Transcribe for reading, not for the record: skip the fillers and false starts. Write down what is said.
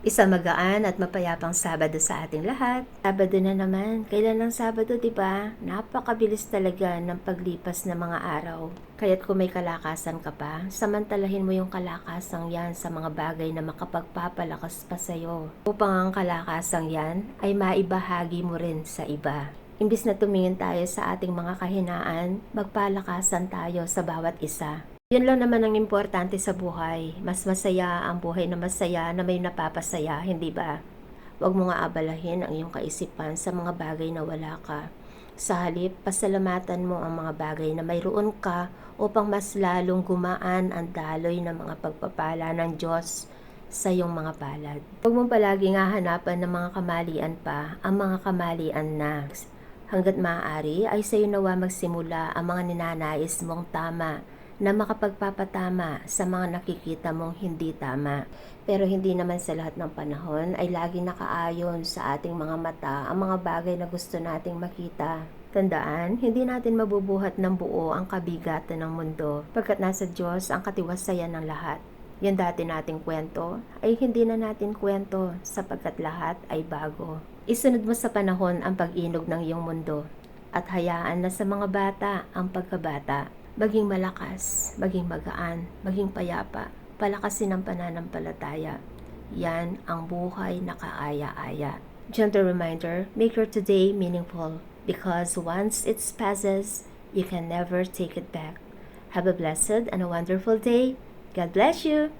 Isang magaan at mapayapang Sabado sa ating lahat. Sabado na naman. Kailan ng Sabado, 'di ba? Napakabilis talaga ng paglipas ng mga araw. Kaya't kung may kalakasan ka pa, samantalahin mo yung kalakasang yan sa mga bagay na makapagpapalakas pa sa'yo. Upang ang kalakasang yan ay maibahagi mo rin sa iba. Imbis na tumingin tayo sa ating mga kahinaan, magpalakasan tayo sa bawat isa. Yun lang naman ang importante sa buhay. Mas masaya ang buhay na masaya na may napapasaya, hindi ba? Huwag mo nga abalahin ang iyong kaisipan sa mga bagay na wala ka. Sa halip, pasalamatan mo ang mga bagay na mayroon ka upang mas lalong gumaan ang daloy ng mga pagpapala ng Diyos sa iyong mga palad. Huwag mong palaging hahanapan ng mga kamalian pa ang mga kamalian na. Hanggat maaari ay sa iyo nawa magsimula ang mga ninanais mong tama na makapagpapatama sa mga nakikita mong hindi tama. Pero hindi naman sa lahat ng panahon ay laging nakaayon sa ating mga mata ang mga bagay na gusto nating makita. Tandaan, hindi natin mabubuhat ng buo ang kabigatan ng mundo pagkat nasa Diyos ang katiwasayan ng lahat. Yung dati nating kwento ay hindi na natin kwento sapagkat lahat ay bago. Isunod mo sa panahon ang pag-inog ng iyong mundo at hayaan na sa mga bata ang pagkabata. Maging malakas, maging magaan, maging payapa, palakasin ang pananampalataya. Yan ang buhay na kaaya-aya. Gentle reminder, make your today meaningful because once it passes, you can never take it back. Have a blessed and a wonderful day. God bless you!